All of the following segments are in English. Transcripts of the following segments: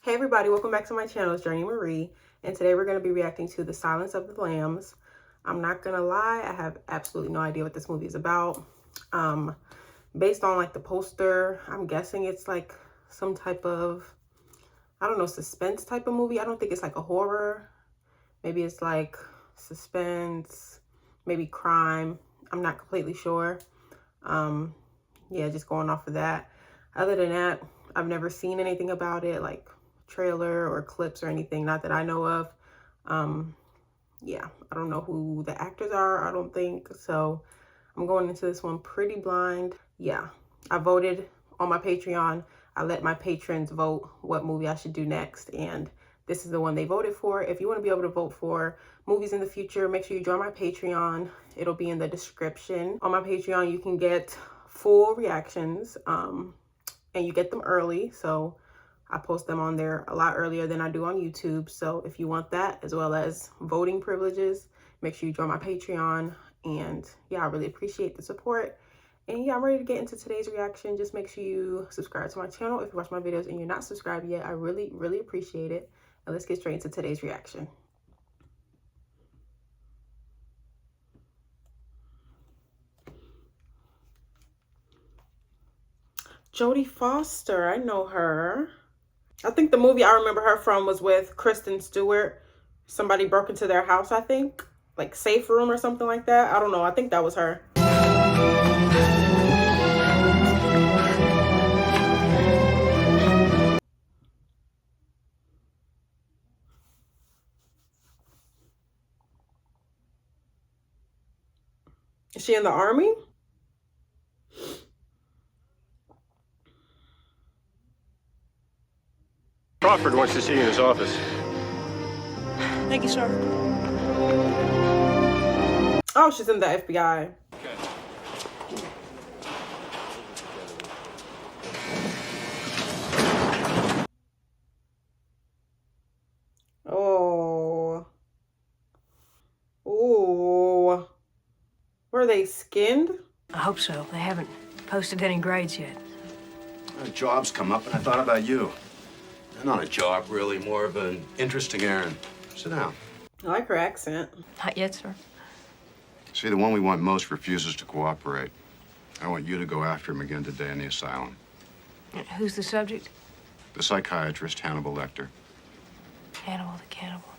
Hey everybody, welcome back to my channel. It's Journeymariee, and today we're going to be reacting to The Silence of the Lambs. I'm not gonna lie, I have absolutely no idea what this movie is about. Based on like the poster, I'm guessing it's like some type of, I don't know, suspense type of movie. I don't think it's like a horror. Maybe it's like suspense, maybe crime. I'm not completely sure. Yeah, just going off of that. Other than that, I've never seen anything about it, like trailer or clips or anything, not that I know of. Yeah, I don't know who the actors are, I don't think. So I'm going into this one pretty blind. Yeah, I voted on my Patreon. I let my patrons vote what movie I should do next, and this is the one they voted for. If you want to be able to vote for movies in the future, make sure you join my Patreon. It'll be in the description. On my Patreon, you can get full reactions, and you get them early. So I post them on there a lot earlier than I do on YouTube. So if you want that, as well as voting privileges, make sure you join my Patreon. And yeah, I really appreciate the support. And yeah, I'm ready to get into today's reaction. Just make sure you subscribe to my channel if you watch my videos and you're not subscribed yet. I really, really appreciate it. And let's get straight into today's reaction. Jodie Foster, I know her. I think the movie I remember her from was with Kristen Stewart. Somebody broke into their house, I think. Like Safe Room or something like that. I don't know. I think that was her. Is she in the army? Crawford wants to see you in his office. Thank you, sir. Oh, she's in the FBI. Oh. Ooh. Were they skinned? I hope so. They haven't posted any grades yet. A job's come up, and I thought about you. Not a job, really, more of an interesting errand. Sit down. I like her accent. Not yet, sir. See, the one we want most refuses to cooperate. I want you to go after him again today in the asylum. Who's the subject? The psychiatrist, Hannibal Lecter. Hannibal the cannibal.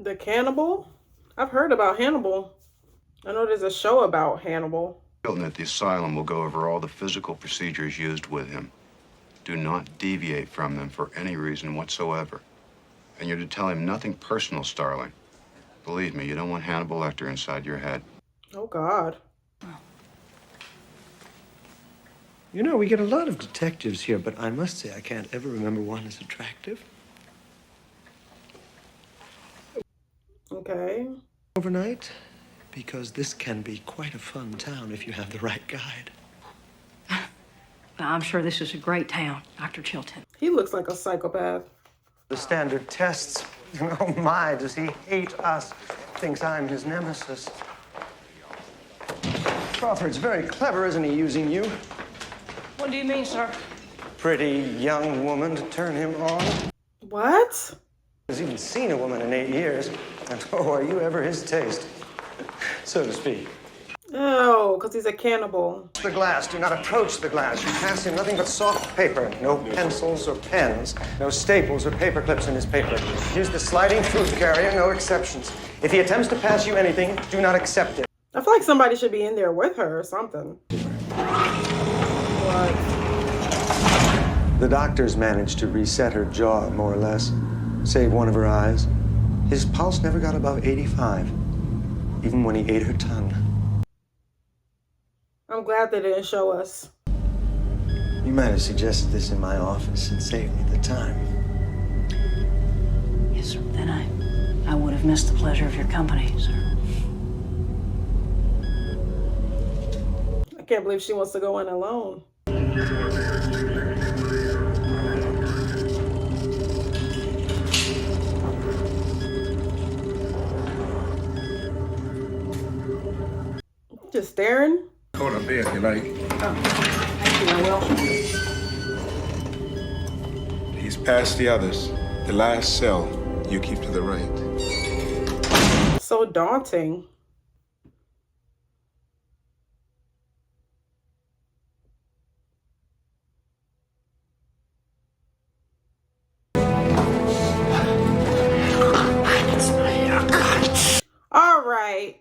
The cannibal? I've heard about Hannibal. I know there's a show about Hannibal. Hilton at the asylum will go over all the physical procedures used with him. Do not deviate from them for any reason whatsoever. And you're to tell him nothing personal, Starling. Believe me, you don't want Hannibal Lecter inside your head. Oh, God. You know, we get a lot of detectives here, but I must say I can't ever remember one as attractive. Okay. Overnight, because this can be quite a fun town if you have the right guide. I'm sure this is a great town, Dr. Chilton. He looks like a psychopath. The standard tests. Oh my, does he hate us? Thinks I'm his nemesis. Crawford's very clever, isn't he, using you? What do you mean, sir? Pretty young woman to turn him on. What? He's even seen a woman in 8 years. And oh, are you ever his taste? So to speak. Oh, because he's a cannibal. The glass. Do not approach the glass. You pass him nothing but soft paper. No pencils or pens. No staples or paper clips in his paper. Use the sliding fruit carrier, no exceptions. If he attempts to pass you anything, do not accept it. I feel like somebody should be in there with her or something. What? The doctors managed to reset her jaw, more or less. Save one of her eyes. His pulse never got above 85, even when he ate her tongue. I'm glad they didn't show us. You might have suggested this in my office and saved me the time. Yes, sir. Then I would have missed the pleasure of your company, sir. I can't believe she wants to go in alone. Just staring? Hold a beer if you like. Oh, thank you, I will. He's past the others. The last cell, you keep to the right. So daunting. All right.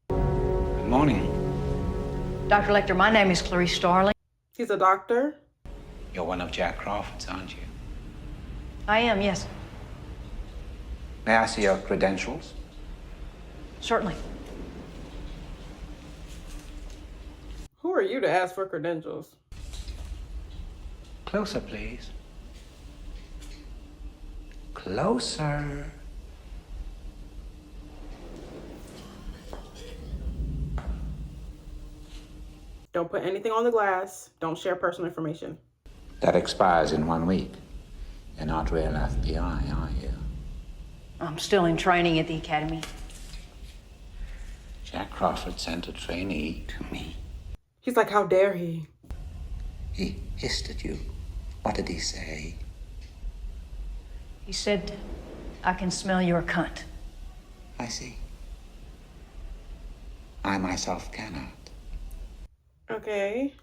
Good morning. Dr. Lecter, my name is Clarice Starling. He's a doctor. You're one of Jack Crawford's, aren't you? I am, yes. May I see your credentials? Certainly. Who are you to ask for credentials? Closer, please. Closer. Don't put anything on the glass. Don't share personal information. That expires in 1 week. You're not real FBI, are you? I'm still in training at the academy. Jack Crawford sent a trainee to me. He's like, how dare he? He hissed at you. What did he say? He said, I can smell your cunt. I see. I myself cannot. Okay.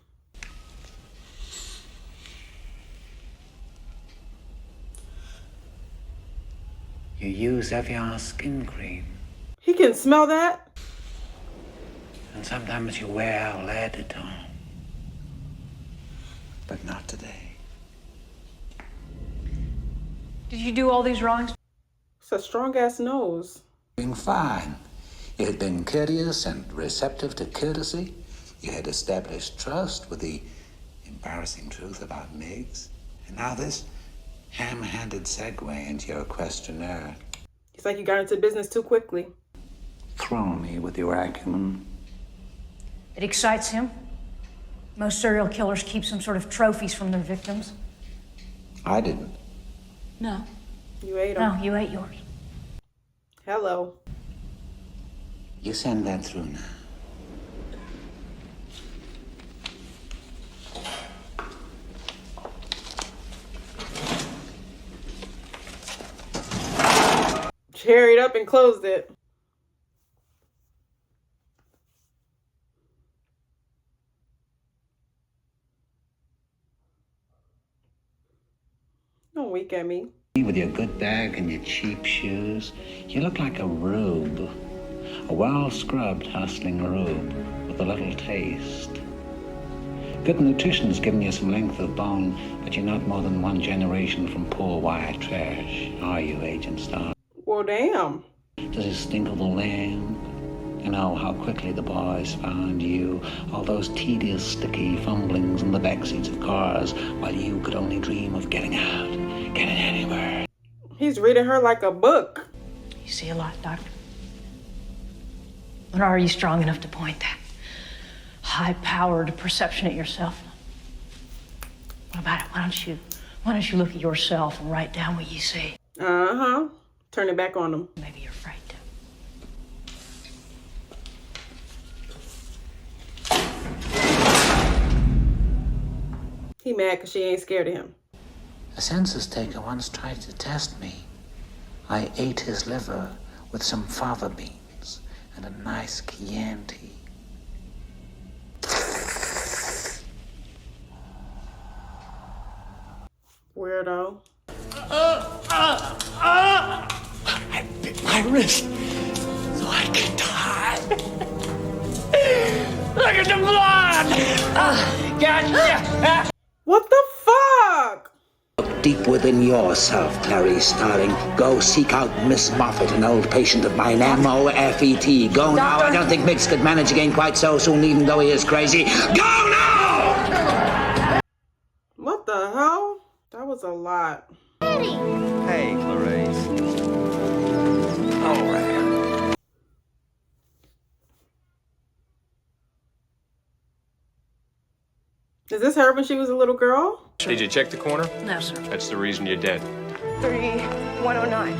You use Evian skin cream. He can smell that? And sometimes you wear lead at home. But not today. Did you do all these drawings? It's a strong ass nose. Doing fine. You had been courteous and receptive to courtesy. You had established trust with the embarrassing truth about Miggs. And now this ham-handed segue into your questionnaire. It's like you got into business too quickly. Throw me with your acumen. It excites him. Most serial killers keep some sort of trophies from their victims. I didn't. No. You ate him. No, you ate yours. Hello. You send that through now. Carried up and closed it. Don't wink at me. With your good bag and your cheap shoes, you look like a rube. A well-scrubbed, hustling rube with a little taste. Good nutrition's given you some length of bone, but you're not more than one generation from poor white trash, are you, Agent Starr? Well, damn. Does it stink of the land? You know how quickly the boys found you, all those tedious, sticky fumblings in the backseats of cars, while you could only dream of getting out, getting anywhere. He's reading her like a book. You see a lot, Doctor. But are you strong enough to point that high-powered perception at yourself? What about it? Why don't you look at yourself and write down what you see? Uh-huh. Turn it back on him. Maybe you're afraid to. He mad because she ain't scared of him. A census taker once tried to test me. I ate his liver with some fava beans and a nice Chianti. Weirdo. I bit my wrist so I could die. Look at the blood! Gotcha! What the fuck? Look deep within yourself, Clarice, darling. Go seek out Miss Moffat, an old patient of mine, M-O-F-E-T. Go now. I don't think Miggs could manage again quite so soon, even though he is crazy. Go now! What the hell? That was a lot. Hey, Clarice. All right. Is this her when she was a little girl? Did you check the corner? No, sir. That's the reason you're dead. 3109.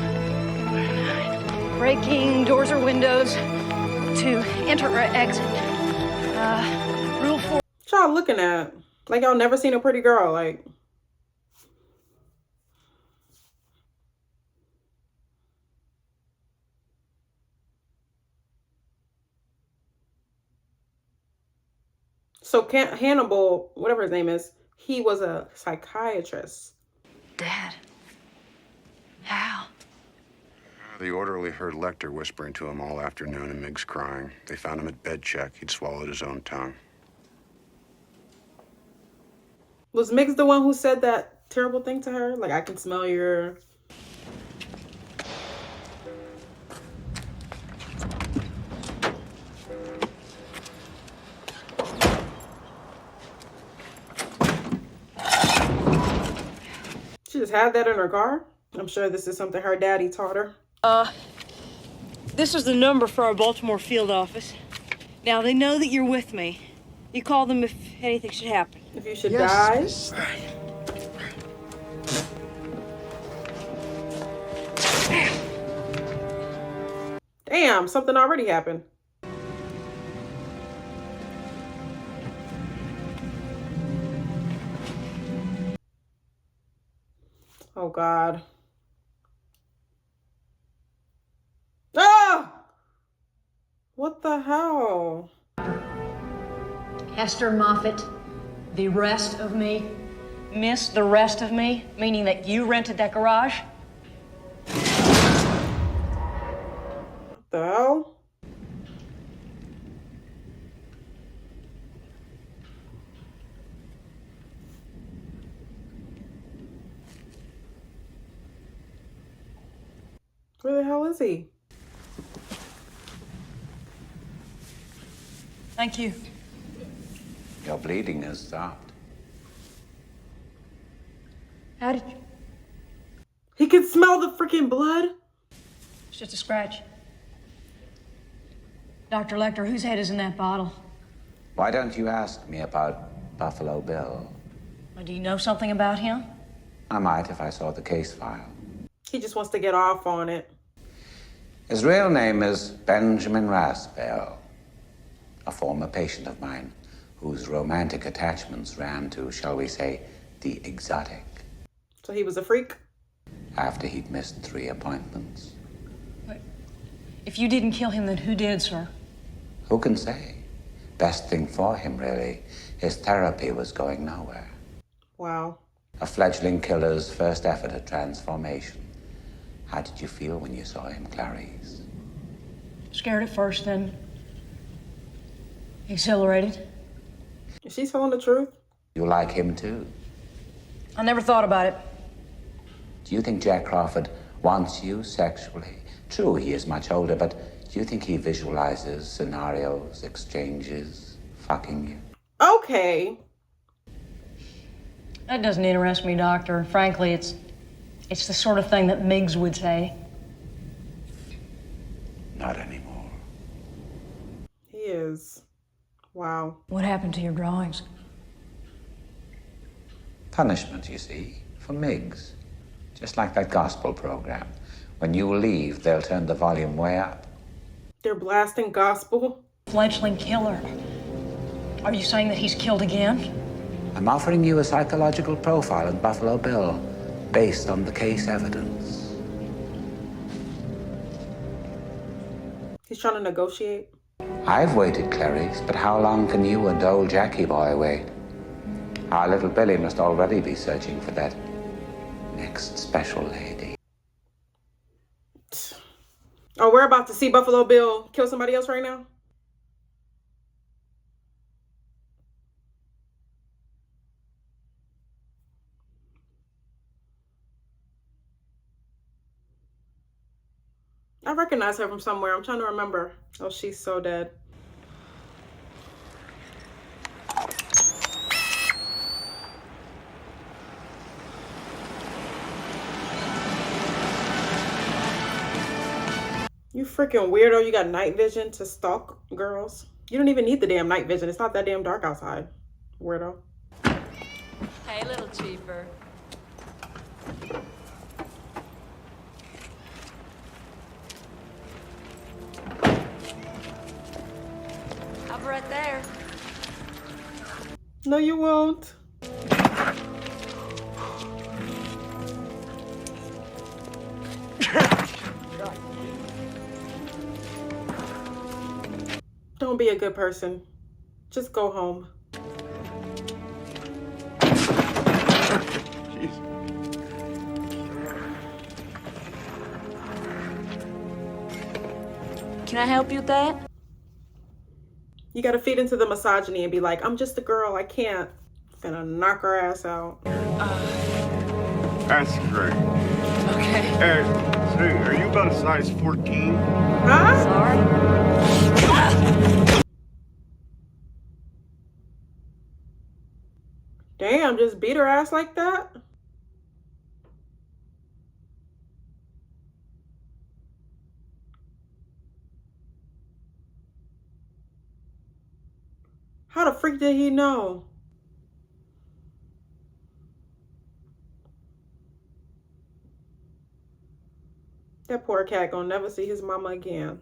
Breaking doors or windows. to enter or exit. Rule 4. What y'all looking at? Like y'all never seen a pretty girl. Like, so Hannibal, whatever his name is, he was a psychiatrist. Dad. How? The orderly heard Lecter whispering to him all afternoon and Miggs crying. They found him at bed check. He'd swallowed his own tongue. Was Miggs the one who said that terrible thing to her? Like, I can smell your... She just had that in her car? I'm sure this is something her daddy taught her. This is the number for our Baltimore field office. Now, they know that you're with me. You call them if anything should happen. If you should die. Damn, something already happened. Oh, God. Ah! What the hell? Hester Moffat, the rest of me. Miss, the rest of me, meaning that you rented that garage? What the hell? Where the hell is he? Thank you. Your bleeding has stopped. How did you? He can smell the freaking blood. It's just a scratch. Dr. Lecter, whose head is in that bottle? Why don't you ask me about Buffalo Bill? Do you know something about him? I might if I saw the case file. He just wants to get off on it. His real name is Benjamin Rasbell, a former patient of mine whose romantic attachments ran to, shall we say, the exotic. So he was a freak? After he'd missed 3 appointments. But if you didn't kill him, then who did, sir? Who can say? Best thing for him, really. His therapy was going nowhere. Wow. A fledgling killer's first effort at transformation. How did you feel when you saw him, Clarice? Scared at first, then exhilarated. Is she telling the truth? You like him too? I never thought about it. Do you think Jack Crawford wants you sexually? True, he is much older, but do you think he visualizes scenarios, exchanges, fucking you? Okay. That doesn't interest me, Doctor. Frankly, it's the sort of thing that Miggs would say. Not anymore. He is. Wow. What happened to your drawings? Punishment, you see, for Miggs. Just like that gospel program. When you leave, they'll turn the volume way up. They're blasting gospel. Fledgling killer. Are you saying that he's killed again? I'm offering you a psychological profile of Buffalo Bill based on the case evidence. He's trying to negotiate. I've waited, Clarice, but how long can you and old Jackie boy wait? Our little Billy must already be searching for that next special lady. Oh, we're about to see Buffalo Bill kill somebody else right now? I recognize her from somewhere. I'm trying to remember. Oh, she's so dead. You freaking weirdo. You got night vision to stalk girls. You don't even need the damn night vision. It's not that damn dark outside. Weirdo. Hey, little cheaper. Stop right there. No, you won't. Don't be a good person. Just go home. Can I help you with that? You gotta feed into the misogyny and be like, I'm just a girl, I can't. Finna knock her ass out. That's great. Okay. Hey, are you about a size 14? Huh? Sorry. Damn, just beat her ass like that? How the freak did he know? That poor cat gonna never see his mama again.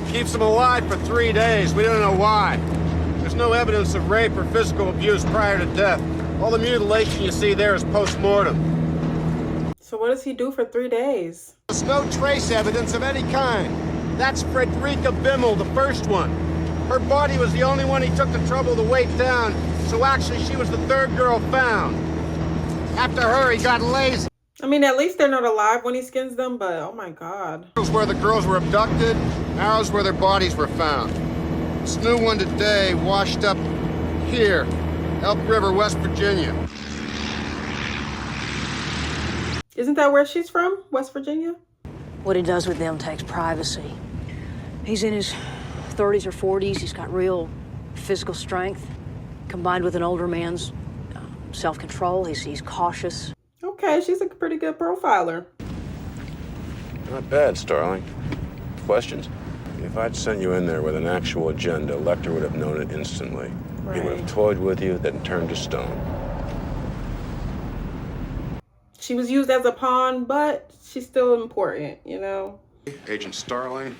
Keeps him alive for 3 days. We don't know why. There's no evidence of rape or physical abuse prior to death. All the mutilation you see there is post-mortem. So what does he do for 3 days? There's no trace evidence of any kind. That's Frederica Bimmel, the first one. Her body was the only one he took the trouble to weight down, so actually she was the third girl found. After her, he got lazy. I mean, at least they're not alive when he skins them, but oh my God. This was where the girls were abducted, ours where their bodies were found. This new one today washed up here, Elk River, West Virginia. Isn't that where she's from? West Virginia? What he does with them takes privacy. He's in his 30s or 40s. He's got real physical strength, combined with an older man's self-control. He's cautious. Okay, she's a pretty good profiler. Not bad, Starling. Questions? If I'd sent you in there with an actual agenda, Lecter would have known it instantly. He would have toyed with you, then turned to stone. She was used as a pawn, but she's still important, you know? Agent Starling,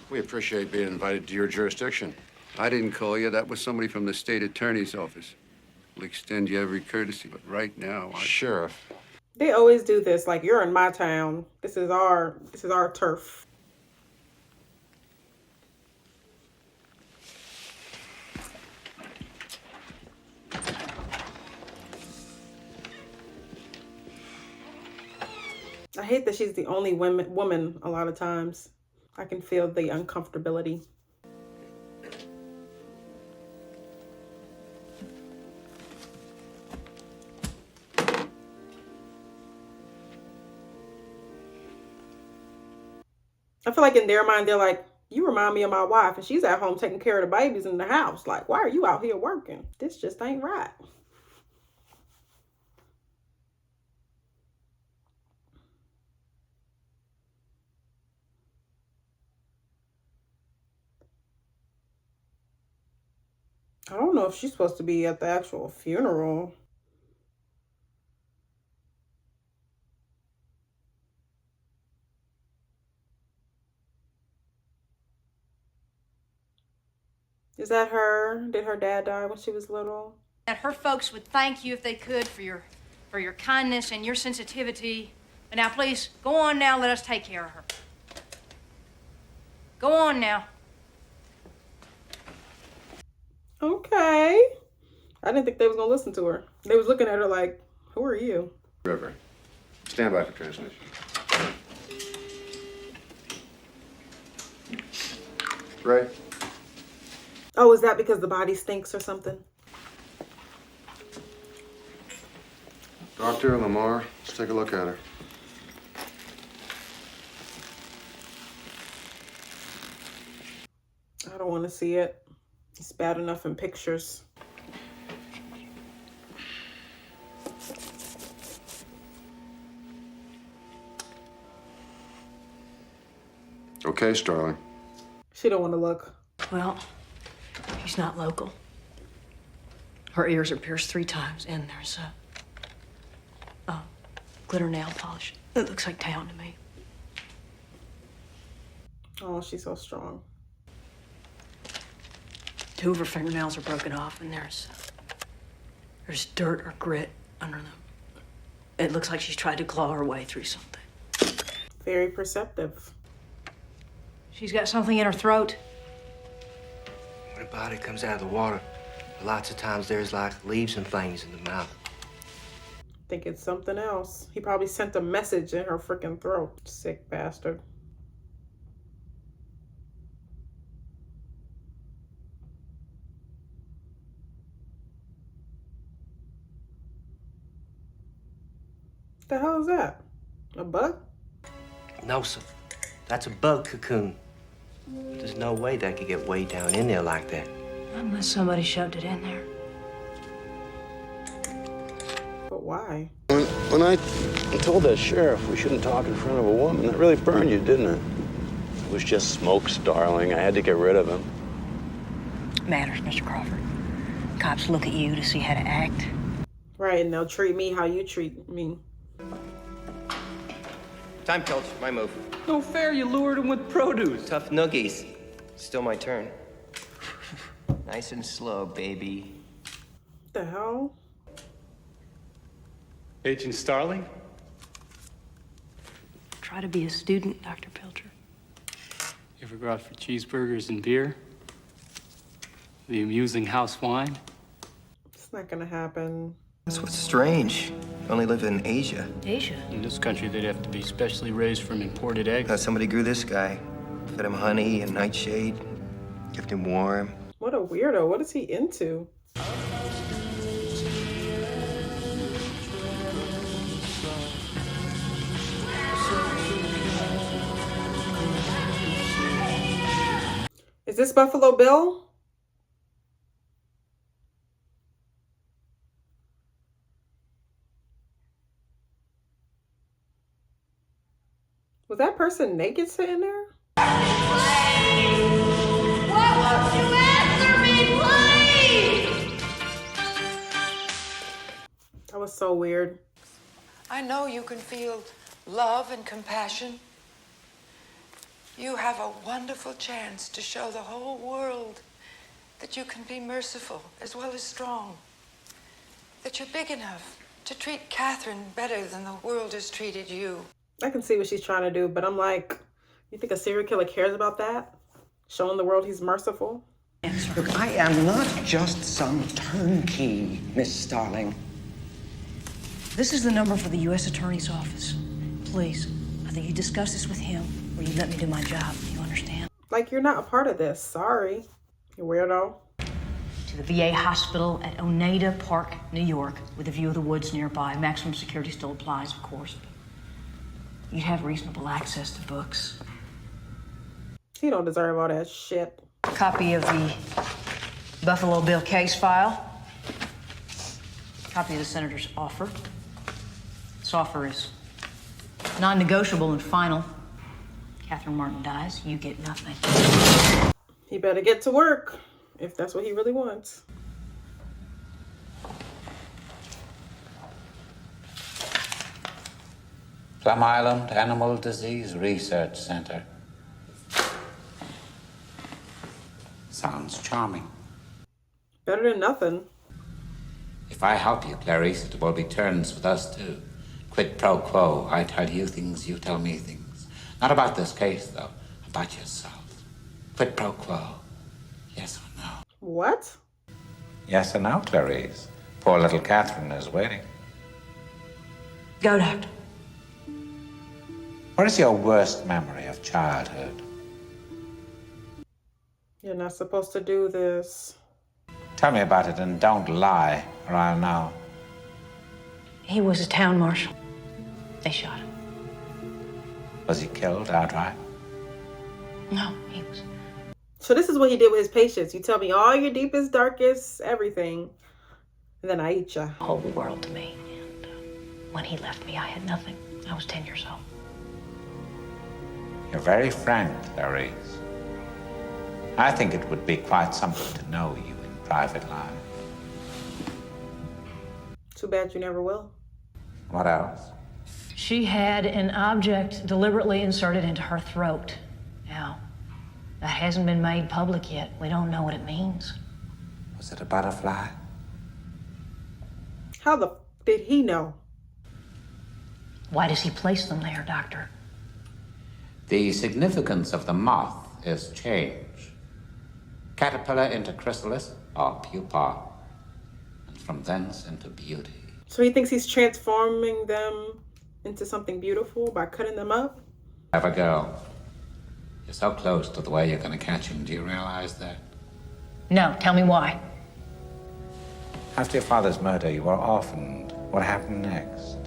we appreciate being invited to your jurisdiction. I didn't call you. That was somebody from the state attorney's office. We'll extend you every courtesy, but right now, Sheriff. They always do this, like, you're in my town. This is our turf. I hate that she's the only woman a lot of times. I can feel the uncomfortability. I feel like in their mind, they're like, you remind me of my wife, and she's at home taking care of the babies in the house. Like, why are you out here working? This just ain't right. I don't know if she's supposed to be at the actual funeral. Is that her? Did her dad die when she was little? That her folks would thank you if they could for your kindness and your sensitivity. And now, please, go on now. Let us take care of her. Go on now. Okay. I didn't think they was gonna listen to her. They was looking at her like, who are you? River. Stand by for transmission. Ray? Oh, is that because the body stinks or something? Dr. Lamar, let's take a look at her. I don't want to see it. It's bad enough in pictures. Okay, Starling. She don't want to look. Well, he's not local. Her ears are pierced 3 times, and there's a glitter nail polish. It looks like town to me. Oh, she's so strong. 2 of her fingernails are broken off, and there's dirt or grit under them. It looks like she's tried to claw her way through something. Very perceptive. She's got something in her throat. When a body comes out of the water, lots of times there's like leaves and things in the mouth. Think it's something else. He probably sent a message in her freaking throat. Sick bastard. What the hell is that? A bug? No, sir. That's a bug cocoon. There's no way that could get way down in there like that. Unless somebody shoved it in there. But why? When I told that sheriff we shouldn't talk in front of a woman, that really burned you, didn't it? It was just smokes, darling. I had to get rid of him. Manners, Mr. Crawford. Cops look at you to see how to act. Right, and they'll treat me how you treat me. Time, Coach. My move. No fair, you lured him with produce. Tough noogies. Still my turn. Nice and slow, baby. What the hell? Agent Starling? Try to be a student, Dr. Pilcher. You ever go out for cheeseburgers and beer? The amusing house wine? It's not gonna happen. That's what's strange. I only live in Asia. Asia? In this country, they'd have to be specially raised from imported eggs. Somebody grew this guy. Fed him honey and nightshade. Kept him warm. What a weirdo. What is he into? Is this Buffalo Bill? Was that person naked sitting there? Why won't you answer me, please? That was so weird. I know you can feel love and compassion. You have a wonderful chance to show the whole world that you can be merciful as well as strong. That you're big enough to treat Catherine better than the world has treated you. I can see what she's trying to do, but I'm like, you think a serial killer cares about that? Showing the world he's merciful? Look, I am not just some turnkey, Miss Starling. This is the number for the U.S. Attorney's office. Please, either you discuss this with him or you let me do my job. You understand? Like, you're not a part of this. Sorry, you weirdo. To the VA hospital at Oneida Park, New York, with a view of the woods nearby. Maximum security still applies, of course. You'd have reasonable access to books. He don't deserve all that shit. Copy of the Buffalo Bill case file. Copy of the senator's offer. This offer is non-negotiable and final. Catherine Martin dies, you get nothing. He better get to work, if that's what he really wants. Plum Island Animal Disease Research Center. Sounds charming. Better than nothing. If I help you, Clarice, it will be turns with us too. Quid pro quo. I tell you things, you tell me things. Not about this case, though. About yourself. Quid pro quo. Yes or no? What? Yes or no, Clarice? Poor little Catherine is waiting. Go, Doctor. What is your worst memory of childhood? You're not supposed to do this. Tell me about it and don't lie, or I'll know. He was a town marshal. They shot him. Was he killed outright? No, he was. So this is what he did with his patients. You tell me all your deepest, darkest, everything. And then I eat ya. The whole world to me. And when he left me, I had nothing. I was 10 years old. You're very frank, Clarice. I think it would be quite something to know you in private life. Too bad you never will. What else? She had an object deliberately inserted into her throat. Now, that hasn't been made public yet. We don't know what it means. Was it a butterfly? How the did he know? Why does he place them there, Doctor? The significance of the moth is change. Caterpillar into chrysalis or pupa, and from thence into beauty. So he thinks he's transforming them into something beautiful by cutting them up? Have a go. You're so close to the way you're gonna catch him. Do you realize that? No, tell me why. After your father's murder, you were orphaned. What happened next?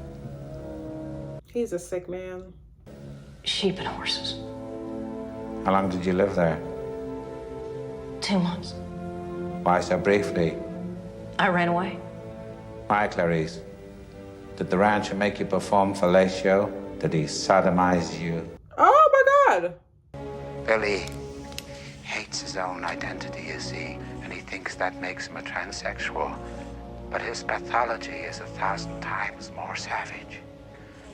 He's a sick man. Sheep and horses. How long did you live there? 2 months. Why so briefly? I ran away. Why, Clarice? Did the rancher make you perform fellatio? Did he sodomize you? Oh my God! Billy hates his own identity, you see, and he thinks that makes him a transsexual. But his pathology is 1,000 times more savage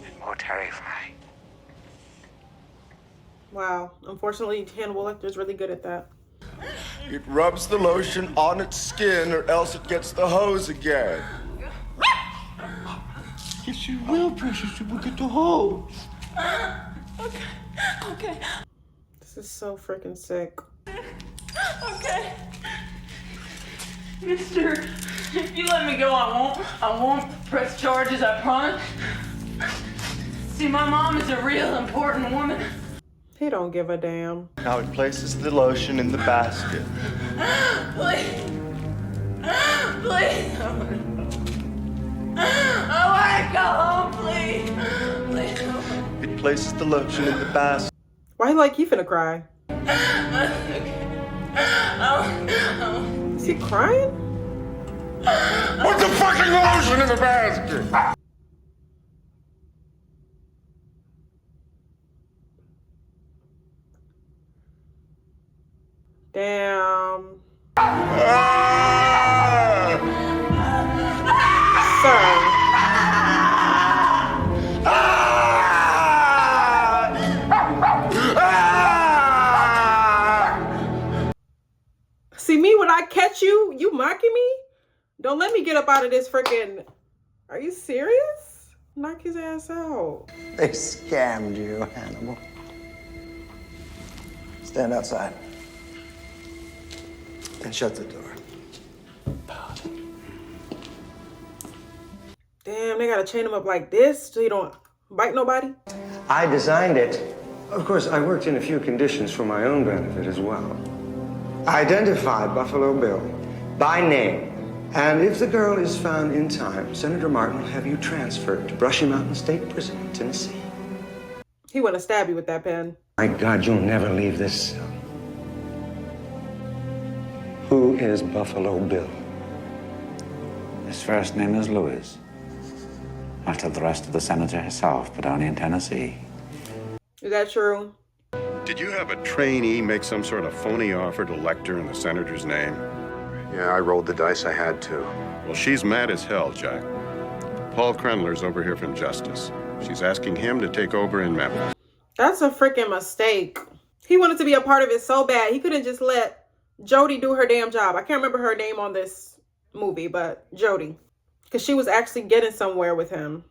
and more terrifying. Wow. Unfortunately, Hannibal Lecter's really good at that. It rubs the lotion on its skin or else it gets the hose again. Yes, you will, precious. You will get the hose. Okay. This is so freaking sick. Okay. Mister, if you let me go, I won't press charges, I promise. See, my mom is a real important woman. He don't give a damn. Now he places the lotion in the basket. Please. Please. I want to go home, please. Please. It places the lotion in the basket. Why like he finna cry? Is he crying? Put the fucking lotion in the basket! Damn. See me when I catch you? You mocking me? Don't let me get up out of this freaking... Are you serious? Knock his ass out. They scammed you, Hannibal. Stand outside. And shut the door. Damn, they gotta chain him up like this so he don't bite nobody? I designed it. Of course, I worked in a few conditions for my own benefit as well. Identify Buffalo Bill by name. And if the girl is found in time, Senator Martin will have you transferred to Brushy Mountain State Prison in Tennessee. He wanna stab you with that pen. My God, you'll never leave this cell. Who is Buffalo Bill? His first name is Louis. I'll tell the rest of the senator herself, but only in Tennessee. Is that true? Did you have a trainee make some sort of phony offer to Lecter in the senator's name? Yeah, I rolled the dice. I had to. Well, she's mad as hell, Jack. Paul Krendler's over here from Justice. She's asking him to take over in Memphis. That's a freaking mistake. He wanted to be a part of it so bad. He couldn't just let Jody do her damn job. I can't remember her name on this movie, but Jody. Because she was actually getting somewhere with him.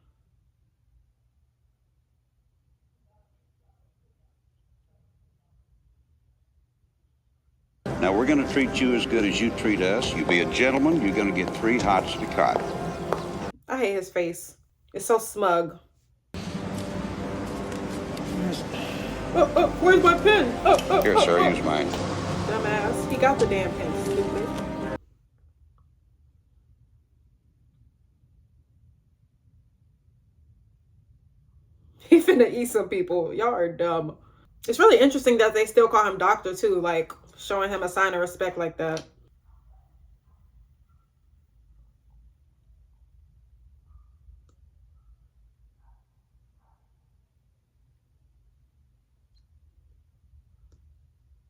Now, we're going to treat you as good as you treat us. You be a gentleman, you're going to get 3 hots to cot. I hate his face. It's so smug. Where's my pen? Here, sir, use mine. Dumbass. He got the damn pen, stupid. He finna eat some people. Y'all are dumb. It's really interesting that they still call him doctor too, like showing him a sign of respect like that.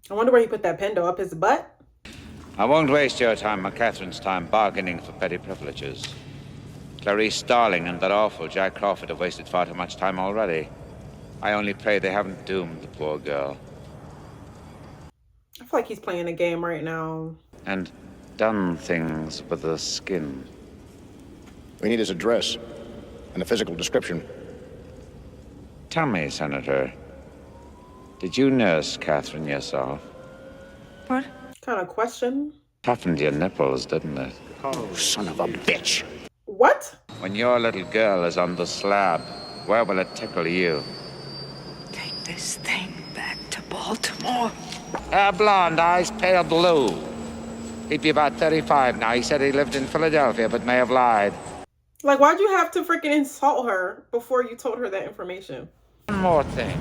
I wonder where he put that pen though, up his butt? I won't waste your time or Catherine's time bargaining for petty privileges. Clarice Starling and that awful Jack Crawford have wasted far too much time already. I only pray they haven't doomed the poor girl. I feel like he's playing a game right now. And done things with the skin. We need his address and a physical description. Tell me, Senator, did you nurse Catherine yourself? What? Kind of question? Toughened your nipples, didn't it? Oh, son of a bitch. What? When your little girl is on the slab, where will it tickle you? Take this thing back to Baltimore. Hair blonde, eyes pale blue. He'd be about 35 now. He said he lived in Philadelphia, but may have lied. Like, why'd you have to freaking insult her before you told her that information? One more thing.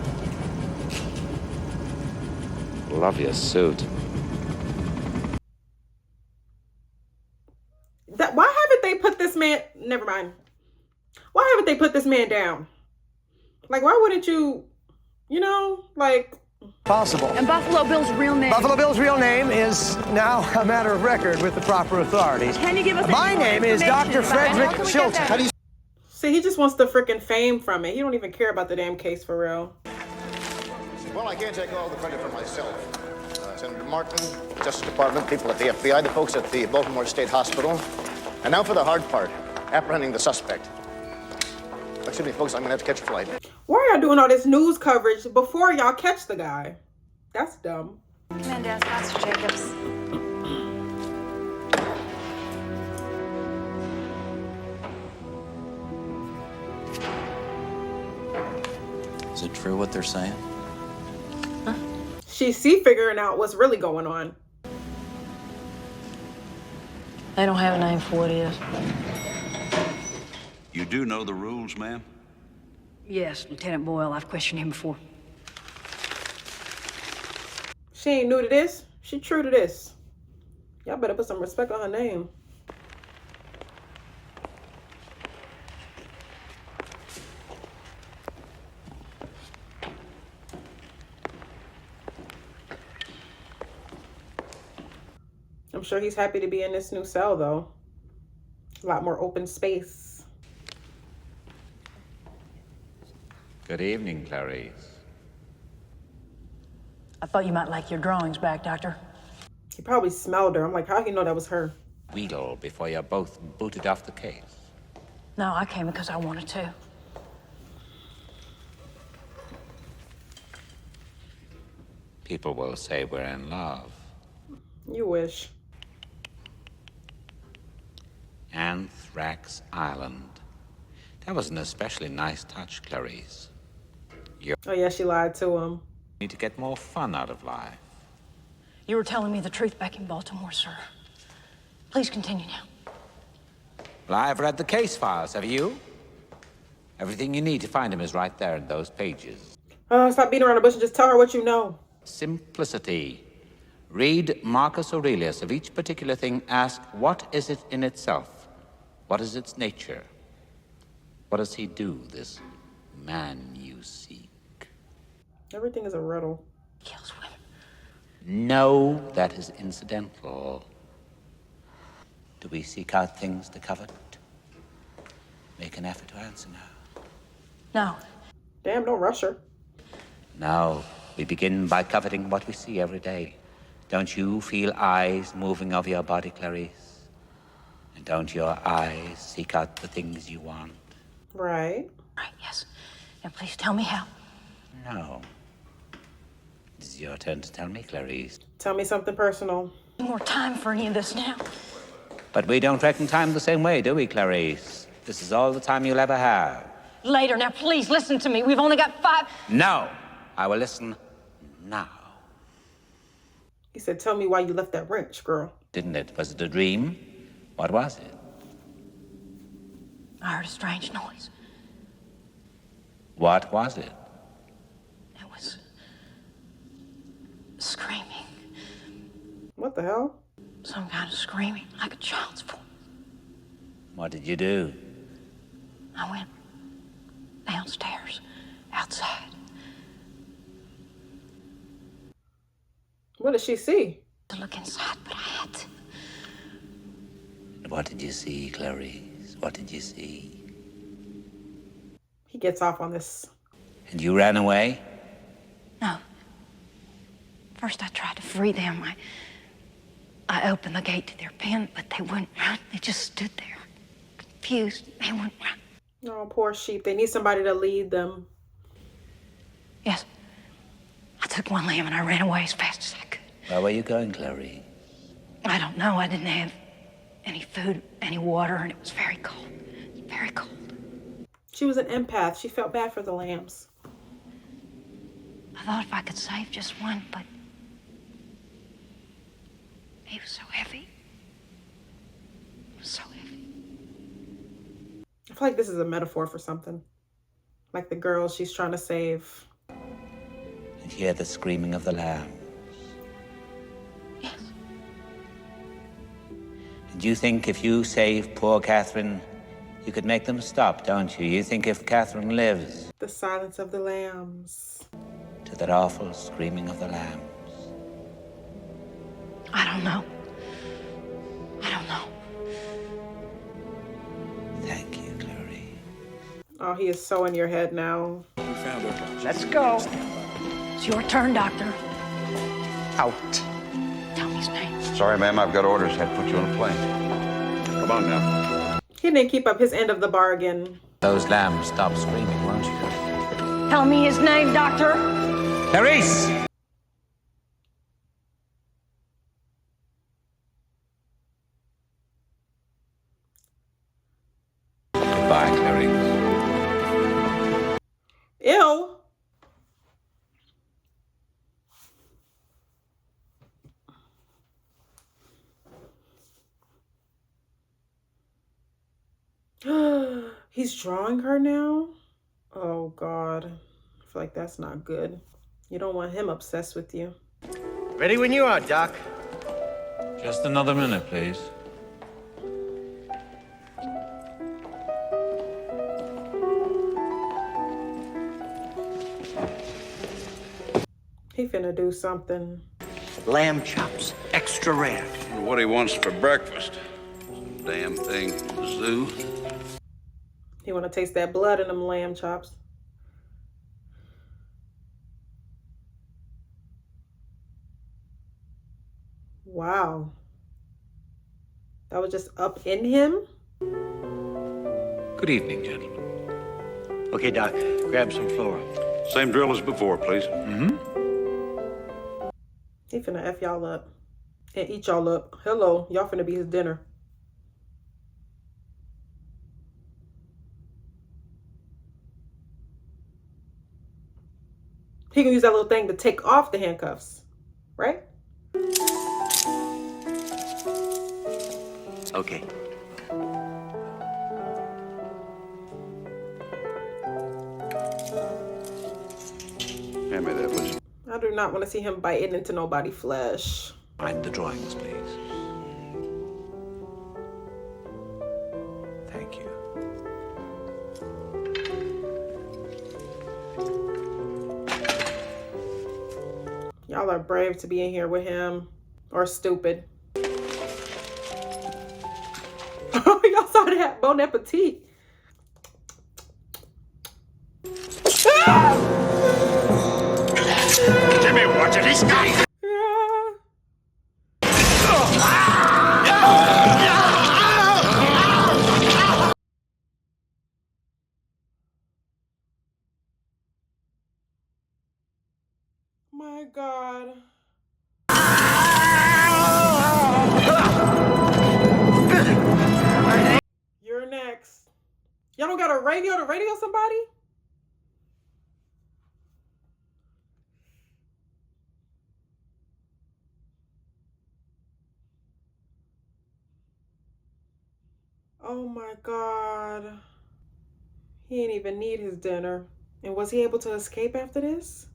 Love your suit. Why haven't they put this man... Never mind. Why haven't they put this man down? Like, why wouldn't you... You know, like... Possible. And Buffalo Bill's real name? Buffalo Bill's real name is now a matter of record with the proper authorities. Can you give us My name is Dr. Frederick Chilton. See, he just wants the freaking fame from it. He don't even care about the damn case for real. Well, I can't take all the credit for myself. Senator Martin, Justice Department, people at the FBI, the folks at the Baltimore State Hospital. And now for the hard part, apprehending the suspect. Excuse me, folks, I'm gonna have to catch a flight. Why are y'all doing all this news coverage before y'all catch the guy? That's dumb. Command desk, Master Jacobs. Is it true what they're saying? She's figuring out what's really going on. They don't have a name for what it is. You do know the rules, ma'am? Yes, Lieutenant Boyle. I've questioned him before. She ain't new to this. She true to this. Y'all better put some respect on her name. I'm sure he's happy to be in this new cell, though. A lot more open space. Good evening, Clarice. I thought you might like your drawings back, Doctor. He probably smelled her. I'm like, how'd he know that was her? Wheedle before you're both booted off the case. No, I came because I wanted to. People will say we're in love. You wish. Anthrax Island. That was an especially nice touch, Clarice. You Oh, yeah, she lied to him. need to get more fun out of life. You were telling me the truth back in Baltimore, sir. Please continue now. Well, I've read the case files, have you? Everything you need to find him is right there in those pages. Oh, stop beating around the bush and just tell her what you know. Simplicity. Read Marcus Aurelius. Of each particular thing, ask, what is it in itself? What is its nature? What does he do, this man you seek? Everything is a riddle. Kills women. No, that is incidental. Do we seek out things to covet? Make an effort to answer now. No. Damn, don't rush her. No, we begin by coveting what we see every day. Don't you feel eyes moving over your body, Clarice? And don't your eyes seek out the things you want? Right. Right, yes. Now please tell me how. No. It's your turn to tell me, Clarice. Tell me something personal. No more time for any of this now. But we don't reckon time the same way, do we, Clarice? This is all the time you'll ever have. Later. Now please listen to me. We've only got 5... No. I will listen now. He said, tell me why you left that wrench, girl. Didn't it? Was it a dream? What was it? I heard a strange noise. What was it? It was... screaming. What the hell? Some kind of screaming, like a child's voice. What did you do? I went downstairs, outside. What did she see? To look inside, but I had to. What did you see, Clarice? What did you see? He gets off on this. And you ran away? No. First I tried to free them. I opened the gate to their pen, but they wouldn't run. They just stood there, confused. They wouldn't run. Oh, poor sheep. They need somebody to lead them. Yes. I took one lamb and I ran away as fast as I could. Where were you going, Clarice? I don't know. I didn't have any food, any water, and it was very cold. Very cold. She was an empath. She felt bad for the lambs. I thought if I could save just one, but he was so heavy. He was so heavy. I feel like this is a metaphor for something. Like the girl she's trying to save. And hear the screaming of the lambs. Yes. And you think if you save poor Catherine, you could make them stop, don't you? You think if Catherine lives... The silence of the lambs. To that awful screaming of the lambs. I don't know. I don't know. Thank you, Clarice. Oh, he is so in your head now. We found her. Let's go. It's your turn, Doctor. Out. Tell me his name. Sorry, ma'am, I've got orders. Had to put you on a plane. Come on now. He didn't keep up his end of the bargain. Those lambs stopped screaming, won't you? Tell me his name, Doctor. Clarice! Goodbye, Clarice. Ew. He's drawing her now? Oh, God. I feel like that's not good. You don't want him obsessed with you. Ready when you are, Doc. Just another minute, please. He finna do something. Lamb chops, extra rare. What he wants for breakfast. Damn thing, the zoo. He wanna taste that blood in them lamb chops. Wow. That was just up in him? Good evening, gentlemen. Okay, Doc, grab some flour. Same drill as before, please. Mm-hmm. He finna F y'all up and eat y'all up. Hello, y'all finna be his dinner. He can use that little thing to take off the handcuffs, right? Okay. Hand me that, please. I do not want to see him biting into nobody's flesh. Mind the drawings, please. Thank you. Y'all are brave to be in here with him. Or stupid. Oh, y'all saw that? Bon appetit. Jimmy, watch it, he's got it! My God. You're next. Y'all don't got a radio to radio somebody? Oh my God. He didn't even need his dinner. And was he able to escape after this?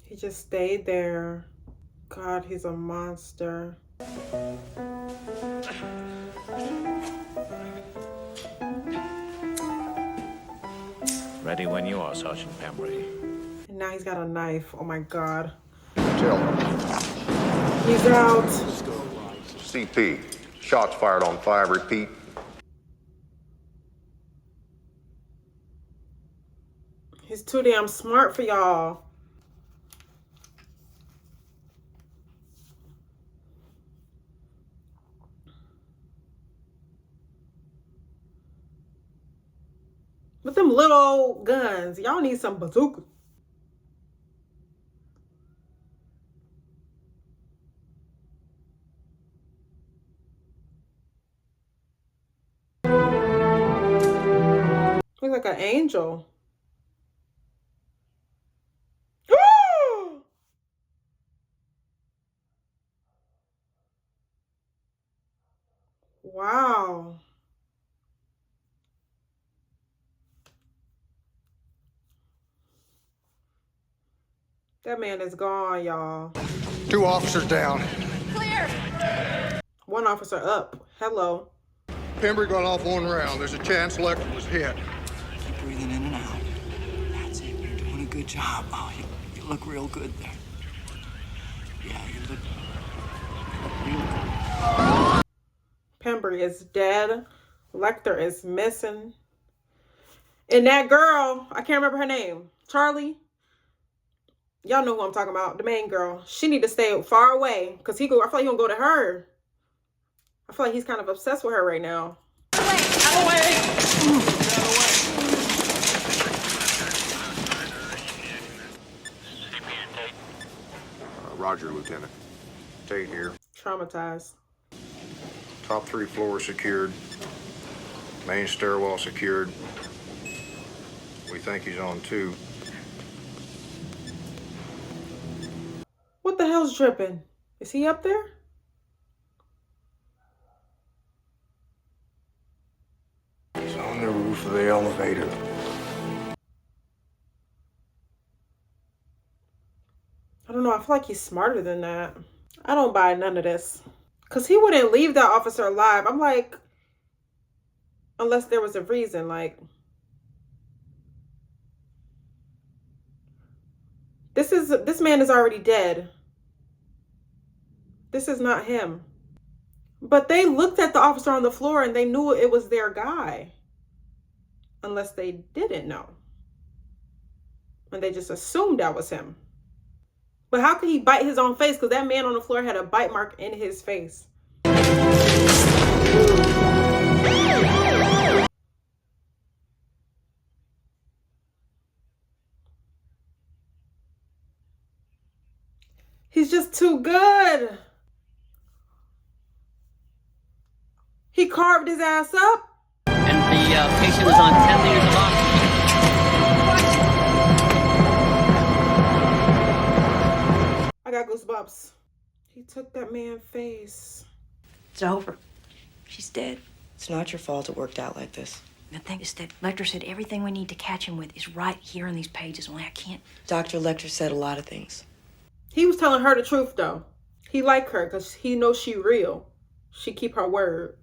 He just stayed there. God, he's a monster. Ready when you are, Sergeant Pembry. And now he's got a knife. Oh my God. Tell He's out. CP, Shots fired on 5, repeat. He's too damn smart for y'all. With them little old guns, y'all need some bazookas. Looks like an angel. Wow. That man is gone, y'all. 2 officers down. Clear. 1 officer up. Hello. Pembry got off 1 round. There's a chance Lecter was hit. Keep breathing in and out. That's it. You're doing a good job. Oh, you look real good there. Yeah, you look real good. Pembry is dead. Lecter is missing. And that girl, I can't remember her name. Charlie. Y'all know who I'm talking about. The main girl. She need to stay far away. Because I feel like he's going to go to her. I feel like he's kind of obsessed with her right now. Out away. Roger, Lieutenant. Tate here. Traumatized. Top 3 floors secured. Main stairwell secured. We think he's on 2. What the hell's dripping? Is he up there? He's on the roof of the elevator. I don't know. I feel like he's smarter than that. I don't buy none of this. Because he wouldn't leave that officer alive. I'm like, unless there was a reason, like. This man is already dead. This is not him. But they looked at the officer on the floor and they knew it was their guy. Unless they didn't know. And they just assumed that was him. But how could he bite his own face? Because that man on the floor had a bite mark in his face. He's just too good. He carved his ass up. And the patient is on 10 liters of oxygen. I got goosebumps. He took that man's face. It's over. She's dead. It's not your fault it worked out like this. The thing is that Lecter said everything we need to catch him with is right here in these pages. Only I can't. Dr. Lecter said a lot of things. He was telling her the truth, though. He like her because he knows she real. She keep her word.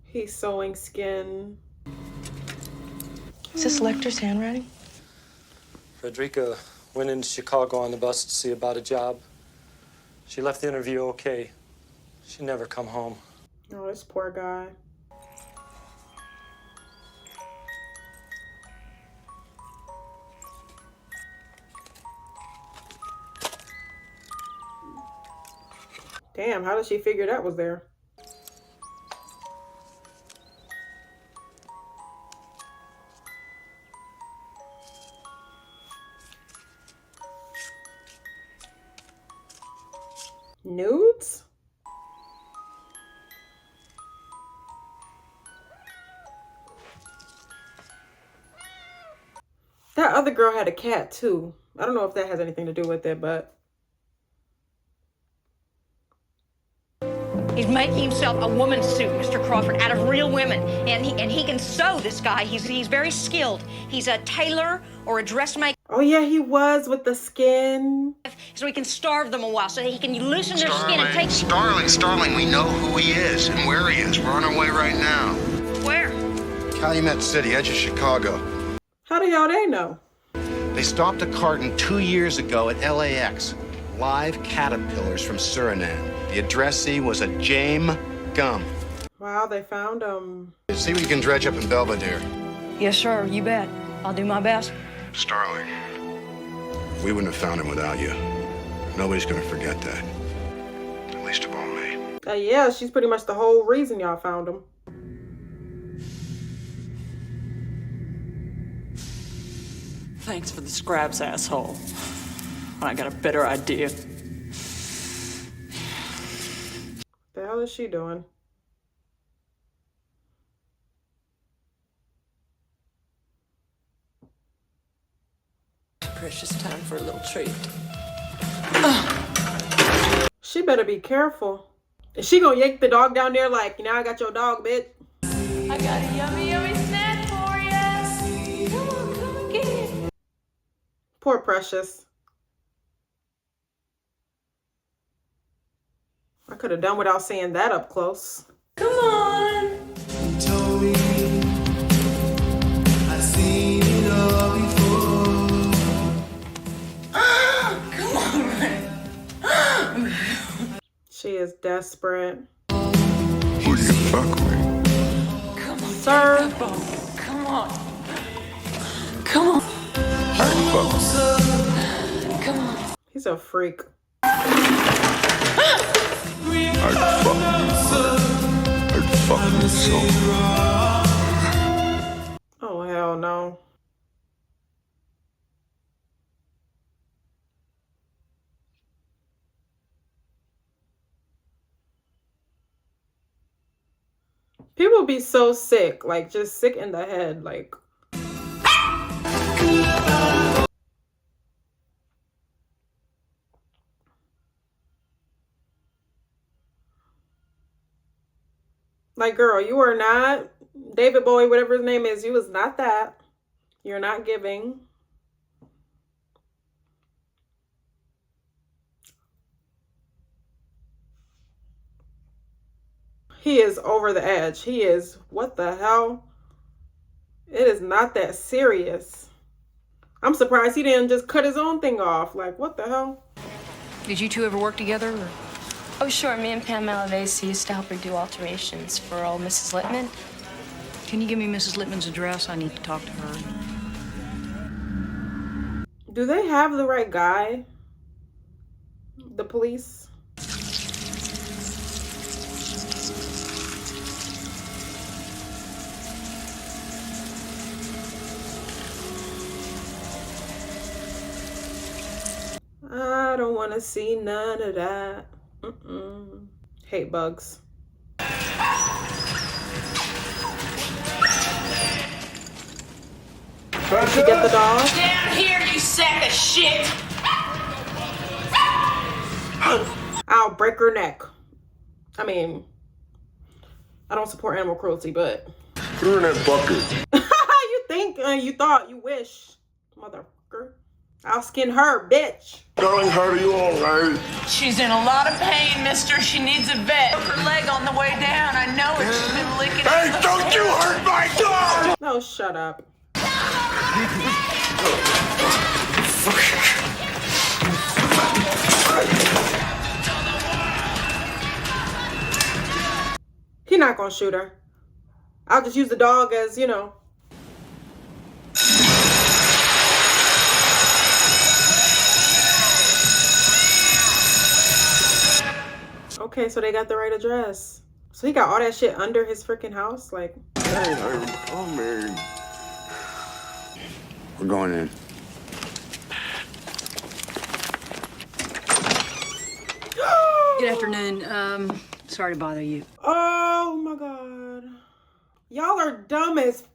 He's sewing skin. Is this Lecter's handwriting? Frederica went into Chicago on the bus to see about a job. She left the interview okay. She never come home. Oh, this poor guy. Damn, how did she figure that was there? Nudes? That other girl had a cat too. I don't know if that has anything to do with it, but He's making himself a woman's suit, Mr. Crawford, out of real women. And he can sew, this guy. He's very skilled. He's a tailor or a dressmaker. Oh yeah, he was with the skin. So he can starve them a while, so he can loosen their skin and take... Starling, we know who he is and where he is. We're on our way right now. Where? Calumet City, edge of Chicago. How the hell they know? They stopped a carton 2 years ago at LAX. Live caterpillars from Suriname. The addressee was a James Gum. Wow, they found him. See what you can dredge up in Belvedere. Yes, sir, you bet. I'll do my best. Starling, we wouldn't have found him without you. Nobody's gonna forget that. At least of all me. Yeah, she's pretty much the whole reason y'all found him. Thanks for the scraps, asshole. I got a better idea. The hell is she doing? Precious time for a little treat. She better be careful. Is she gonna yank the dog down there like, you know, I got your dog, bitch? I got a yummy, yummy snack for you. Come on, come and get it. Poor Precious. I could have done without seeing that up close. Come on. I've seen it all before. Come on. She is desperate. Who do you fuck with? Come on, sir. Come on. Come on. Come on. He's a freak. I'd fuck you so. Oh, hell no. People be so sick, like just sick in the head, like. Like, girl, you are not David Bowie, whatever his name is. You was not that. You're not giving. He is over the edge. He is, what the hell? It is not that serious. I'm surprised he didn't just cut his own thing off. Like, what the hell? Did you two ever work together? Or? Oh, sure. Me and Pam Malavasi used to help her do alterations for old Mrs. Littman. Can you give me Mrs. Littman's address? I need to talk to her. Do they have the right guy? The police? I don't want to see none of that. Hate bugs. Did you get the dog? Down here, you sack of shit. I'll break her neck. I mean, I don't support animal cruelty, but... Put her in that bucket. You think, you thought, you wish. Motherfucker. I'll skin her, bitch. Darling, how are you all right? She's in a lot of pain, mister. She needs a vet. Broke her leg on the way down. I know it. She's been licking. Hey, don't you hurt my dog! No, shut up. He's not gonna shoot her. I'll just use the dog as, you know. Okay, so they got the right address. So he got all that shit under his freaking house? Like... Hey, I'm coming. We're going in. Good afternoon. Sorry to bother you. Oh my god. Y'all are dumb as...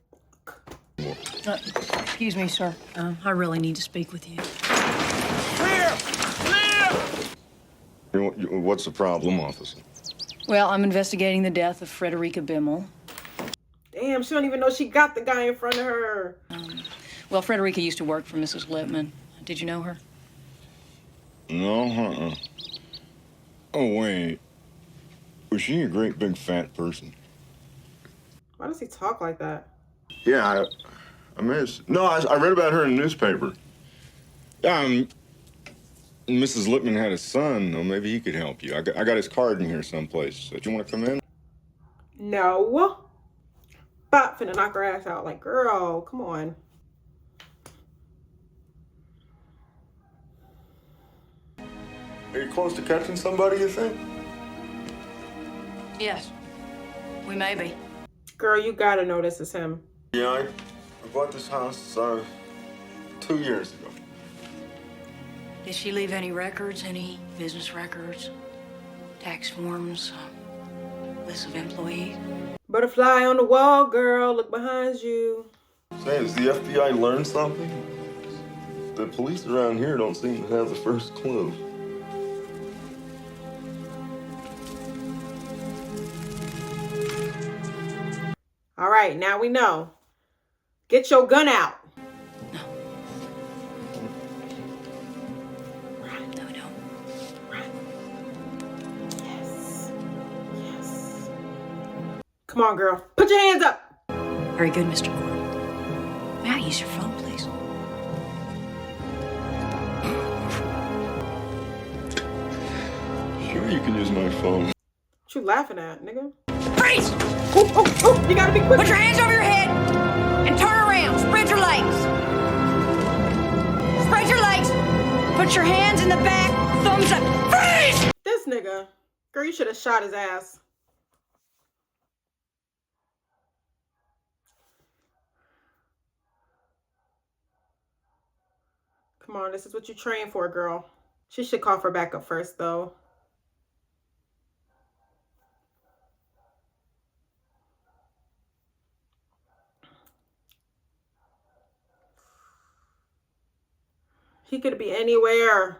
Excuse me, sir. I really need to speak with you. What's the problem, officer? Well, I'm investigating the death of Frederica Bimmel. Damn, she don't even know she got the guy in front of her. Well, Frederica used to work for Mrs. Littman. Did you know her? No, Oh, wait. Was she a great big fat person? Why does he talk like that? Yeah, I missed. No, I read about her in the newspaper. Mrs. Lippman had a son, though. Maybe he could help you. I got his card in here someplace. Do you want to come in? No. Bop, finna knock her ass out. Like, girl, come on. Are you close to catching somebody, you think? Yes, we may be. Girl, you gotta know this is him. Yeah, I bought this house 2 years ago. Did she leave any records, any business records, tax forms, list of employees? Butterfly on the wall, girl. Look behind you. Say, has the FBI learned something? The police around here don't seem to have the first clue. All right, now we know. Get your gun out. Come on, girl. Put your hands up. Very good, Mr. Gordon. May I use your phone, please? Sure, you can use my phone. What you laughing at, nigga? Freeze! Oh, you gotta be quick. Put your hands over your head and turn around. Spread your legs. Spread your legs. Put your hands in the back. Thumbs up. Freeze! This nigga. Girl, you should have shot his ass. Come on, this is what you train for, girl. She should call for backup first, though. He could be anywhere.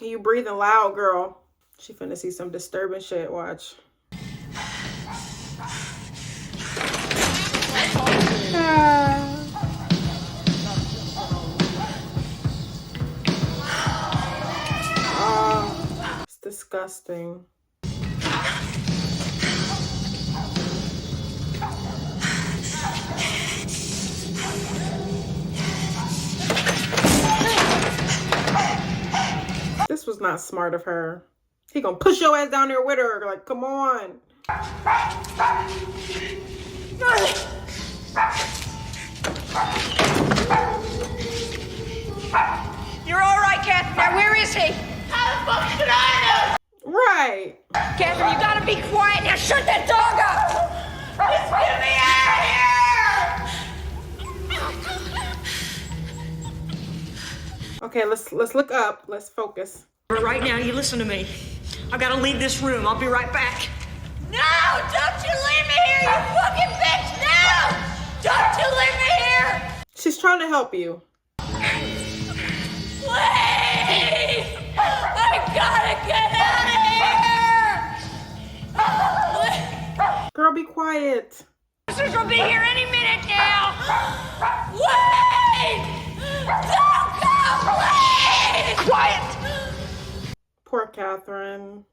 You breathing loud, girl. She finna see some disturbing shit. Watch. Oh, it's disgusting. This was not smart of her. He gonna push your ass down there with her. Like, come on. You're all right, Catherine. Now, where is he? How the fuck should I know? Right. Catherine, you gotta be quiet. Now, shut that dog up. Just get me out of here! Okay, let's look up. Let's focus. Right now, you listen to me. I've got to leave this room. I'll be right back. No! Don't you leave me here, you fucking bitch! No! Don't you leave me here! She's trying to help you. Please! I gotta get out of here! Girl, be quiet. Officers will be here any minute now. Wait! Don't go, please! Quiet! Poor Catherine.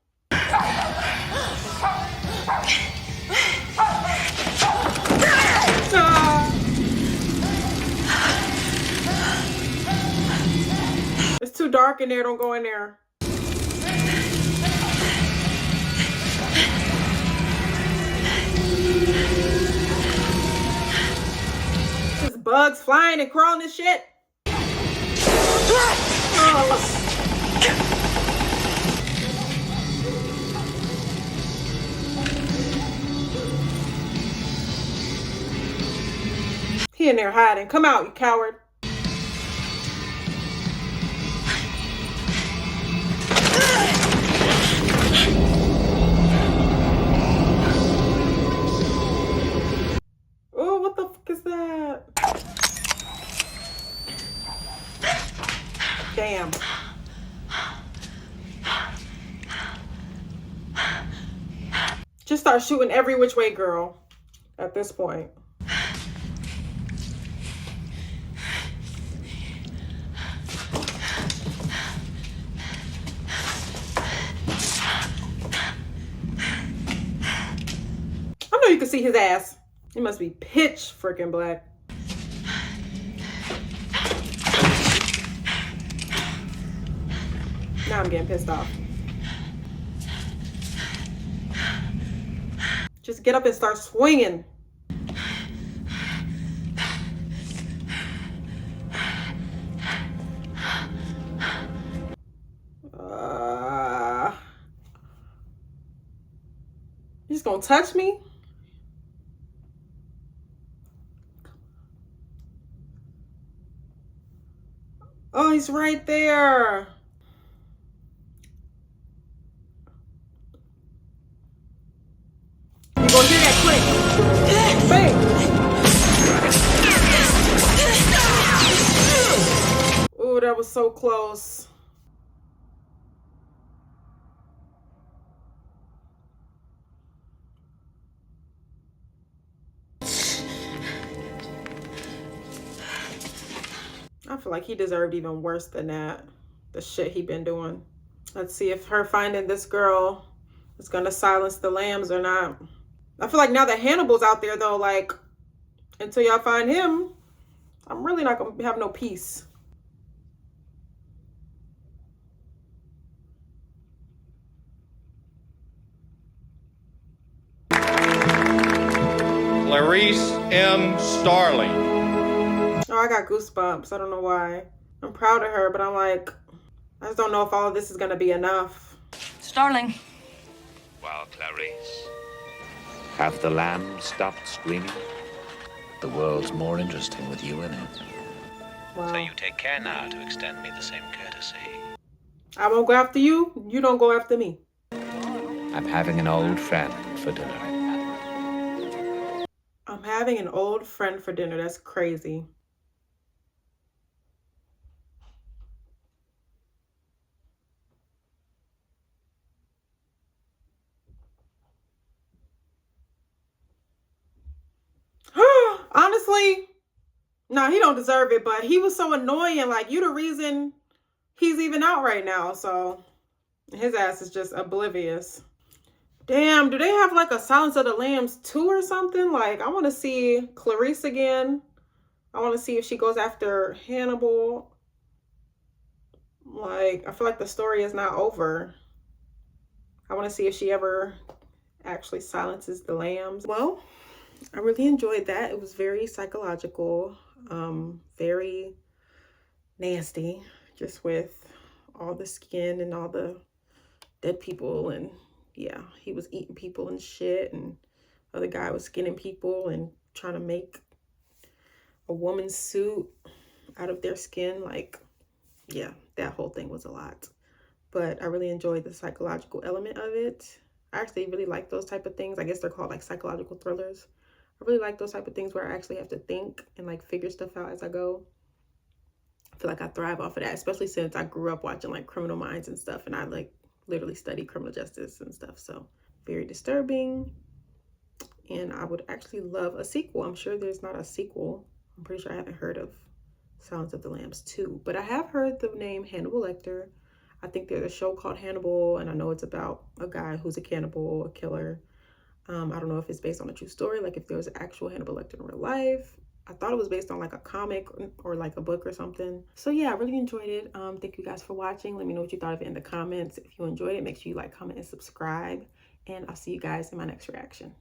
It's too dark in there. Don't go in there. There's bugs flying and crawling and shit. Oh. He in there hiding. Come out, you coward. Oh, what the fuck is that? Damn. Just start shooting every which way, girl, at this point. know you can see his ass. He must be pitch freaking black. Now I'm getting pissed off. Just get up and start swinging. You just gonna touch me? Oh, he's right there. You gonna hear that click? Bang. Oh, that was so close. I feel like he deserved even worse than that. The shit he been doing. Let's see if her finding this girl is gonna silence the lambs or not. I feel like now that Hannibal's out there though, like, until y'all find him, I'm really not gonna have no peace. Clarice M. Starling. Oh, I got goosebumps. I don't know why. I'm proud of her, but I'm like, I just don't know if all of this is gonna be enough. Starling. Well, Clarice, have the lambs stopped screaming? The world's more interesting with you in it. Wow. So you take care now to extend me the same courtesy. I won't go after you. You don't go after me. I'm having an old friend for dinner. I'm having an old friend for dinner. That's crazy. Honestly, no, he don't deserve it, but he was so annoying. Like, you the reason he's even out right now. So his ass is just oblivious. Damn, do they have like a Silence of the Lambs 2 or something? Like, I want to see Clarice again. I want to see if she goes after Hannibal. Like, I feel like the story is not over. I want to see if she ever actually silences the lambs. Well, I really enjoyed that. It was very psychological, very nasty, just with all the skin and all the dead people. And yeah, he was eating people and shit, and other guy was skinning people and trying to make a woman's suit out of their skin. Like, yeah, that whole thing was a lot. But I really enjoyed the psychological element of it. I actually really like those type of things. I guess they're called like psychological thrillers. I really like those type of things where I actually have to think and like figure stuff out as I go. I feel like I thrive off of that, especially since I grew up watching like Criminal Minds and stuff, and I like literally study criminal justice and stuff. So very disturbing. And I would actually love a sequel. I'm sure there's not a sequel. I'm pretty sure I haven't heard of Silence of the Lambs 2, but I have heard the name Hannibal Lecter. I think there's a show called Hannibal, and I know it's about a guy who's a cannibal, a killer. I don't know if it's based on a true story, like if there was an actual Hannibal Lecter in real life. I thought it was based on like a comic or like a book or something. So yeah, I really enjoyed it. Thank you guys for watching. Let me know what you thought of it in the comments. If you enjoyed it, make sure you like, comment, and subscribe. And I'll see you guys in my next reaction.